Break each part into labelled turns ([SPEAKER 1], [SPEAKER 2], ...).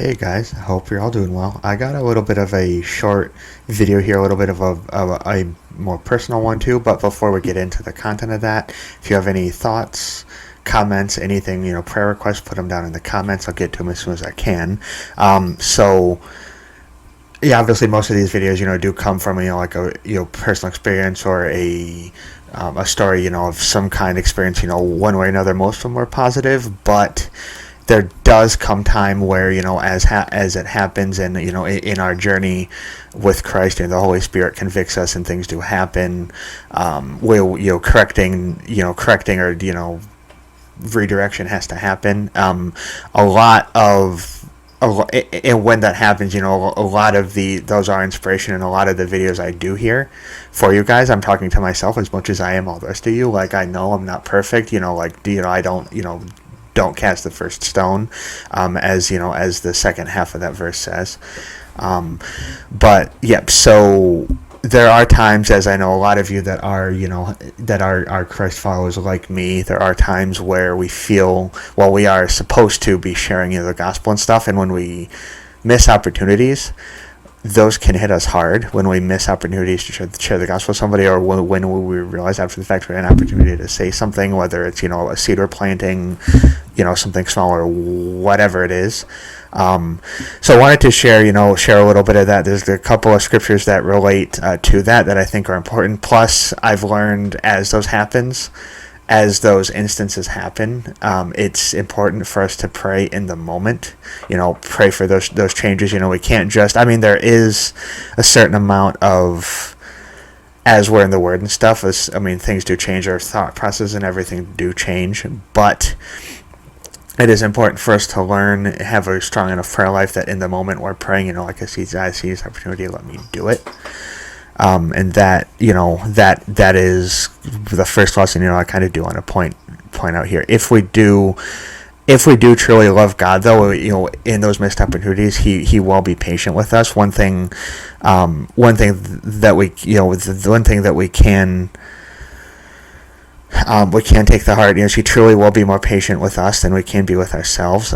[SPEAKER 1] Hey guys, I hope you're all doing well. I got a little bit of a short video here, a little bit of a more personal one too, but before we get into the content of that, if you have any thoughts, comments, anything, prayer requests, put them down in the comments. I'll get to them as soon as I can. Yeah, obviously most of these videos, do come from, like a, personal experience or a story, of some kind of experience, one way or another. Most of them are positive, but there does come time where, as it happens and, in our journey with Christ, the Holy Spirit convicts us and things do happen. Correcting or, redirection has to happen. And when that happens, a lot of those are inspiration, and a lot of the videos I do here for you guys, I'm talking to myself as much as I am all the rest of you. Like, I know I'm not perfect, I don't cast the first stone, as the second half of that verse says. But yep, so there are times, as I know a lot of you that are, that are Christ followers like me, there are times where we feel, well, we are supposed to be sharing, the gospel and stuff, and when we miss opportunities, those can hit us hard when we miss opportunities to share the gospel with somebody, or when we realize after the fact we had an opportunity to say something, whether it's, a seed we're planting, something small or whatever it is. So I wanted to share a little bit of that. There's a couple of scriptures that relate to that I think are important. Plus, I've learned as those instances happen, it's important for us to pray in the moment, pray for those changes. We can't just, there is a certain amount of, as we're in the Word and stuff, things do change, our thought process and everything do change, but it is important for us to learn, have a strong enough prayer life that in the moment we're praying, like I see this opportunity, let me do it. And that, that is the first lesson, I kind of do want to point out here. If we do truly love God, though, in those missed opportunities, He will be patient with us. One thing that we can take to heart, He truly will be more patient with us than we can be with ourselves.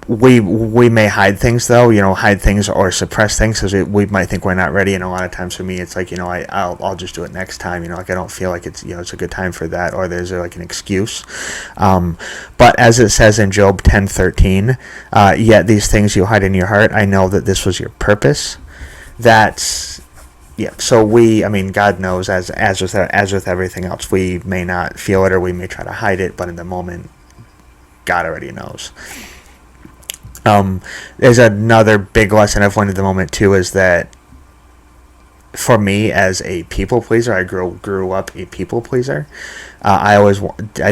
[SPEAKER 1] We may hide things, though, hide things or suppress things because we might think we're not ready. And a lot of times for me, it's like, I'll just do it next time. Like I don't feel like it's, it's a good time for that, or there's like an excuse. But as it says in Job 10:13, yet these things you hide in your heart, I know that this was your purpose. That's, yeah. So God knows, as with everything else, we may not feel it or we may try to hide it, but in the moment, God already knows. There's another big lesson I've learned at the moment too, is that for me as a people pleaser, I grew up a people pleaser. I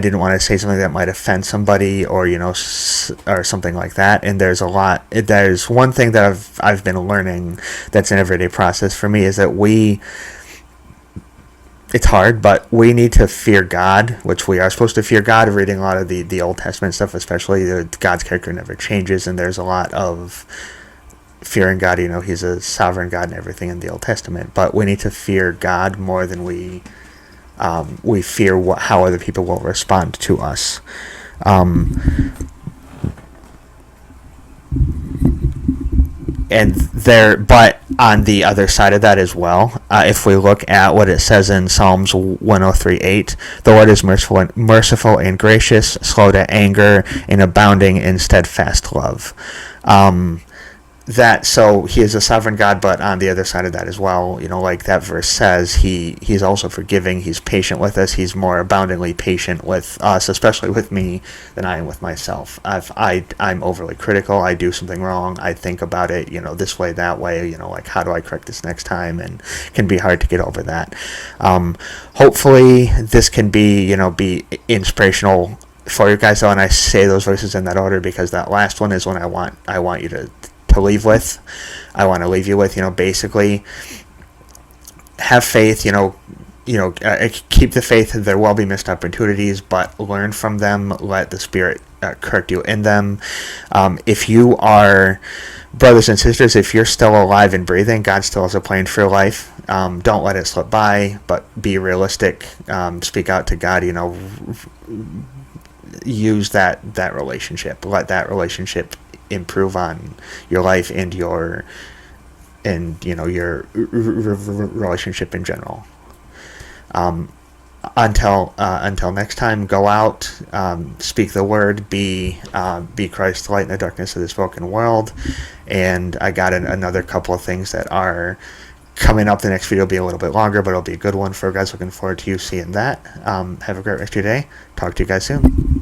[SPEAKER 1] didn't want to say something that might offend somebody, or or something like that. And there's one thing that I've been learning that's an everyday process for me, is that it's hard, but we need to fear God, which we are supposed to fear God. Reading a lot of the Old Testament stuff, especially, God's character never changes, and there's a lot of fearing God. He's a sovereign God and everything in the Old Testament, but we need to fear God more than we fear how other people will respond to us. But on the other side of that as well, if we look at what it says in Psalms 103:8, the Lord is merciful and gracious, slow to anger, and abounding in steadfast love. So He is a sovereign God, but on the other side of that as well, like that verse says, He's also forgiving. He's patient with us. He's more aboundingly patient with us, especially with me, than I am with myself. I'm overly critical. I do something wrong. I think about it, this way, that way, like, how do I correct this next time? And it can be hard to get over that. Hopefully this can be inspirational for you guys, though, and I say those verses in that order because that last one is one I want you to leave with. I want to leave you with, basically, have faith, keep the faith. There will be missed opportunities, but learn from them. Let the Spirit correct you in them. If you are, brothers and sisters, if you're still alive and breathing, God still has a plan for your life. Don't let it slip by, but be realistic. Speak out to God, use that relationship. Let that relationship improve on your life and your relationship in general. Until next time, go out, speak the word, be Christ's light in the darkness of this broken world. And I got another couple of things that are coming up. The next video will be a little bit longer, but it'll be a good one for you guys. Looking forward to you seeing that. Have a great rest of your day. Talk to you guys soon.